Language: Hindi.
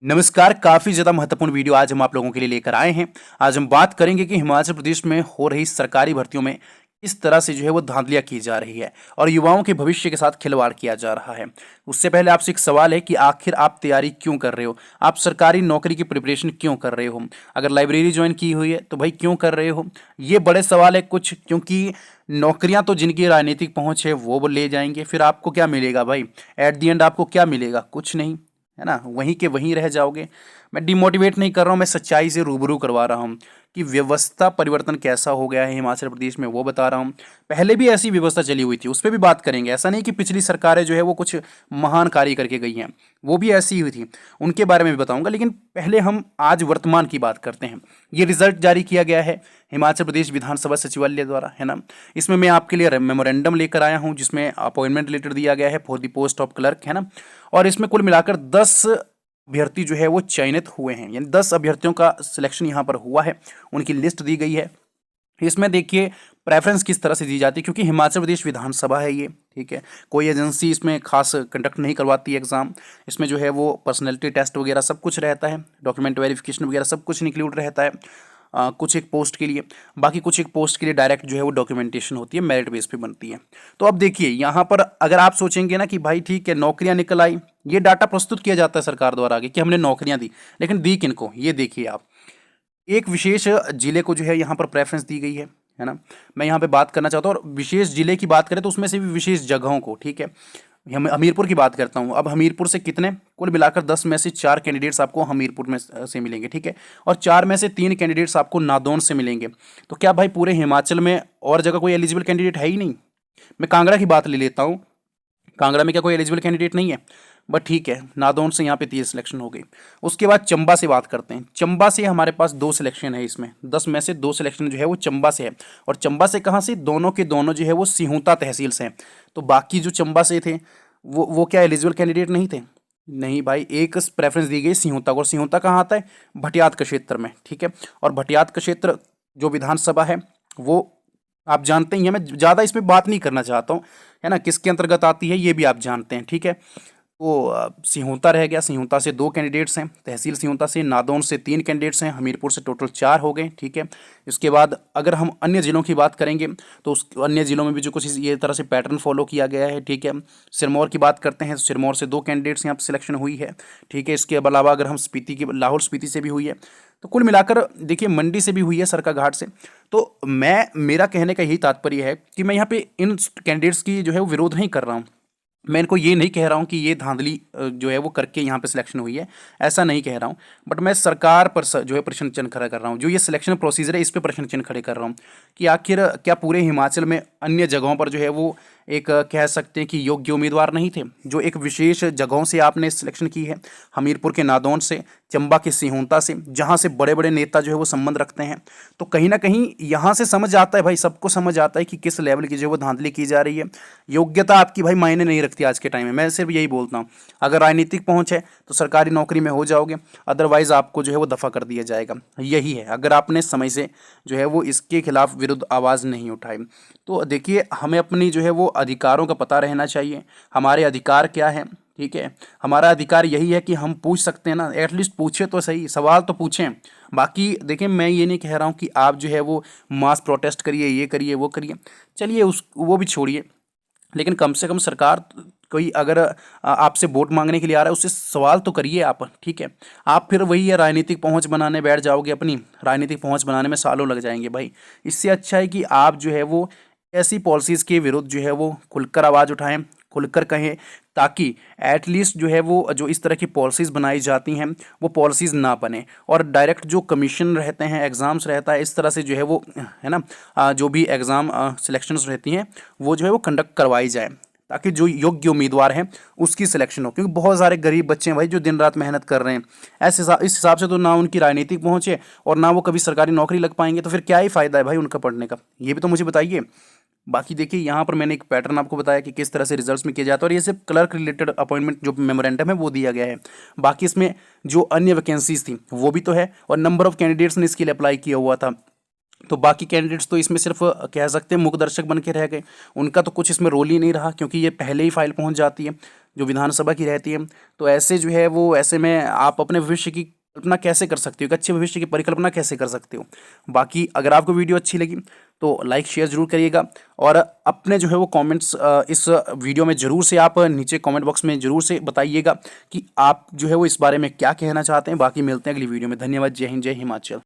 नमस्कार। काफ़ी ज़्यादा महत्वपूर्ण वीडियो आज हम आप लोगों के लिए लेकर आए हैं। आज हम बात करेंगे कि हिमाचल प्रदेश में हो रही सरकारी भर्तियों में किस तरह से जो है वो धांधलियाँ की जा रही है और युवाओं के भविष्य के साथ खिलवाड़ किया जा रहा है। उससे पहले आपसे एक सवाल है कि आखिर आप तैयारी क्यों कर रहे हो? आप सरकारी नौकरी की प्रिपरेशन क्यों कर रहे हो? अगर लाइब्रेरी जॉइन की हुई है तो भाई क्यों कर रहे हो? ये बड़े सवाल है कुछ, क्योंकि नौकरियां तो जिनकी राजनीतिक पहुंच है वो ले जाएंगे, फिर आपको क्या मिलेगा भाई? एट द एंड आपको क्या मिलेगा? कुछ नहीं, है ना? वहीं के वहीं रह जाओगे। मैं डिमोटिवेट नहीं कर रहा हूँ, मैं सच्चाई से रूबरू करवा रहा हूँ कि व्यवस्था परिवर्तन कैसा हो गया है हिमाचल प्रदेश में, वो बता रहा हूँ। पहले भी ऐसी व्यवस्था चली हुई थी, उस पर भी बात करेंगे। ऐसा नहीं कि पिछली सरकारें जो है वो कुछ महान कार्य करके गई हैं, वो भी ऐसी ही हुई थी, उनके बारे में भी बताऊंगा। लेकिन पहले हम आज वर्तमान की बात करते हैं। ये रिजल्ट जारी किया गया है हिमाचल प्रदेश विधानसभा सचिवालय द्वारा, है ना। इसमें मैं आपके लिए मेमोरेंडम लेकर आया हूँ जिसमें अपॉइंटमेंट लेटर दिया गया है for the post of clerk, है ना। और इसमें कुल मिलाकर 10 अभ्यर्थी जो है वो चयनित हुए हैं, यानी 10 अभ्यर्थियों का सिलेक्शन यहाँ पर हुआ है, उनकी लिस्ट दी गई है। इसमें देखिए प्रेफरेंस किस तरह से दी जाती है, क्योंकि हिमाचल प्रदेश विधानसभा है ये, ठीक है। कोई एजेंसी इसमें खास कंडक्ट नहीं करवाती एग्जाम। इसमें जो है वो पर्सनैलिटी टेस्ट वगैरह सब कुछ रहता है, डॉक्यूमेंट वेरिफिकेशन वगैरह सब कुछ इंक्लूड रहता है। कुछ एक पोस्ट के लिए, बाकी कुछ एक पोस्ट के लिए डायरेक्ट जो है वो डॉक्यूमेंटेशन होती है, मेरिट बेस पे बनती है। तो अब देखिए यहाँ पर अगर आप सोचेंगे ना कि भाई ठीक है नौकरियां निकल आई, ये डाटा प्रस्तुत किया जाता है सरकार द्वारा आगे कि हमने नौकरियां दी, लेकिन दी किनको? ये देखिए आप, एक विशेष जिले को जो है यहाँ पर प्रेफरेंस दी गई है ना। मैं यहाँ पे बात करना चाहता हूँ, और विशेष जिले की बात करें तो उसमें से भी विशेष जगहों को, ठीक है। हम हमीरपुर की बात करता हूँ। अब हमीरपुर से कितने, कुल मिलाकर 10 में से 4 कैंडिडेट्स आपको हमीरपुर में से मिलेंगे, ठीक है। और 4 में से 3 कैंडिडेट्स आपको नादौन से मिलेंगे। तो क्या भाई पूरे हिमाचल में और जगह कोई एलिजिबल कैंडिडेट है ही नहीं? मैं कांगड़ा की बात ले लेता हूँ, कांगड़ा में क्या कोई एलिजिबल कैंडिडेट नहीं है? बट ठीक है, नादौन से यहाँ पे 30 सिलेक्शन हो गई। उसके बाद चंबा से बात करते हैं। चंबा से हमारे पास 2 सिलेक्शन है, इसमें 10 में से 2 सिलेक्शन जो है वो चंबा से है। और चंबा से कहाँ से? दोनों के दोनों जो है वो सिहुंता तहसील से हैं। तो बाकी जो चंबा से थे वो क्या एलिजिबल कैंडिडेट नहीं थे? नहीं भाई, एक प्रेफरेंस दी गई सिहुंता को। और सिहुंता कहाँ आता है? भटियात का क्षेत्र में, ठीक है। और भटियात का क्षेत्र जो विधानसभा है वो आप जानते ही हैं, मैं ज़्यादा इसमें बात नहीं करना चाहता हूँ, है ना। किसके अंतर्गत आती है ये भी आप जानते हैं, ठीक है। तो सिहुंता रह गया, सिहुंता से 2 कैंडिडेट्स हैं, तहसील सिहुंता से। नादौन से 3 कैंडिडेट्स हैं, हमीरपुर से टोटल 4 हो गए, ठीक है। इसके बाद अगर हम अन्य ज़िलों की बात करेंगे तो उस अन्य ज़िलों में भी जो कुछ ये तरह से पैटर्न फॉलो किया गया है, ठीक है। सिरमौर की बात करते हैं तो सिरमौर से 2 कैंडिडेट्स यहाँ पर सिलेक्शन हुई है, ठीक है। इसके अलावा अगर हम स्पीति की, लाहौल स्पीति से भी हुई है। तो कुल मिलाकर देखिए मंडी से भी हुई है, सरकाघाट से। तो मेरा कहने का यही तात्पर्य है कि मैं यहाँ पे इन कैंडिडेट्स की जो है वो विरोध नहीं कर रहा हूँ। मैं इनको ये नहीं कह रहा हूँ कि ये धांधली जो है वो करके यहाँ पे सिलेक्शन हुई है, ऐसा नहीं कह रहा हूँ। बट मैं सरकार पर जो है प्रश्न चिन्ह खड़ा कर रहा हूँ, जो ये सिलेक्शन प्रोसीजर है इस पे प्रश्न चिन्ह खड़े कर रहा हूँ कि आखिर क्या पूरे हिमाचल में अन्य जगहों पर जो है वो एक कह सकते हैं कि योग्य उम्मीदवार नहीं थे, जो एक विशेष जगहों से आपने सिलेक्शन की है, हमीरपुर के नादौन से, चंबा के सिहुंता से, जहाँ से बड़े बड़े नेता जो है वो संबंध रखते हैं। तो कहीं ना कहीं यहाँ से समझ आता है भाई, सबको समझ आता है कि किस लेवल की जो है वो धांधली की जा रही है। योग्यता आपकी भाई मायने नहीं रखती आज के टाइम में। मैं सिर्फ यही बोलता हूँ, अगर राजनीतिक पहुँच है तो सरकारी नौकरी में हो जाओगे, अदरवाइज आपको जो है वो दफा कर दिया जाएगा। यही है, अगर आपने समय से जो है वो इसके खिलाफ विरुद्ध आवाज़ नहीं उठाई। तो देखिए हमें अपनी जो है वो अधिकारों का पता रहना चाहिए, हमारे अधिकार क्या है, ठीक है। हमारा अधिकार यही है कि हम पूछ सकते हैं ना, एटलीस्ट पूछे तो सही, सवाल तो पूछें। बाकी देखिए मैं ये नहीं कह रहा हूँ कि आप जो है वो मास प्रोटेस्ट करिए, ये करिए, वो करिए, चलिए उस वो भी छोड़िए। लेकिन कम से कम सरकार कोई अगर आपसे वोट मांगने के लिए आ रहा है, उससे सवाल तो करिए आप, ठीक है। आप फिर वही है राजनीतिक पहुंच बनाने बैठ जाओगे, अपनी राजनीतिक पहुंच बनाने में सालों लग जाएंगे भाई। इससे अच्छा है कि आप जो है वो ऐसी पॉलिसीज़ के विरुद्ध जो है वो खुलकर आवाज़ उठाएं, खुलकर कहें, ताकि एटलीस्ट जो है वो जो इस तरह की पॉलिसीज़ बनाई जाती हैं वो पॉलिसीज़ ना बने, और डायरेक्ट जो कमीशन रहते हैं, एग्ज़ाम्स रहता है, इस तरह से जो है वो, है ना, जो भी एग्ज़ाम सिलेक्शंस रहती हैं वो जो है वो कंडक्ट करवाई जाए, ताकि जो योग्य उम्मीदवार हैं उसकी सिलेक्शन हो। क्योंकि बहुत सारे गरीब बच्चे हैं भाई जो दिन रात मेहनत कर रहे हैं। इस हिसाब से तो ना उनकी राजनीतिक पहुँच है और ना वो कभी सरकारी नौकरी लग पाएंगे, तो फिर क्या ही फ़ायदा है भाई उनका पढ़ने का? ये भी तो मुझे बताइए। बाकी देखिए यहाँ पर मैंने एक पैटर्न आपको बताया कि किस तरह से रिजल्ट्स में किया जाता है, और ये सिर्फ क्लर्क रिलेटेड अपॉइंटमेंट जो मेमोरेंडम है वो दिया गया है। बाकी इसमें जो अन्य वैकेंसीज थी वो भी तो है, और नंबर ऑफ कैंडिडेट्स ने इसके लिए अप्लाई किया हुआ था तो बाकी कैंडिडेट्स तो इसमें सिर्फ कह सकते हैं मुखदर्शक बन के रह गए, उनका तो कुछ इसमें रोल ही नहीं रहा, क्योंकि ये पहले ही फाइल पहुंच जाती है जो विधानसभा की रहती है। तो ऐसे जो है वो, ऐसे में आप अपने भविष्य की कल्पना कैसे कर सकते हो, एक अच्छे भविष्य की परिकल्पना कैसे कर सकते हो। बाकी अगर आपको वीडियो अच्छी लगी तो लाइक शेयर जरूर करिएगा, और अपने जो है वो कमेंट्स इस वीडियो में जरूर से आप नीचे कमेंट बॉक्स में जरूर से बताइएगा कि आप जो है वो इस बारे में क्या कहना चाहते हैं। बाकी मिलते हैं अगली वीडियो में। धन्यवाद। जय हिंद, जय हिमाचल।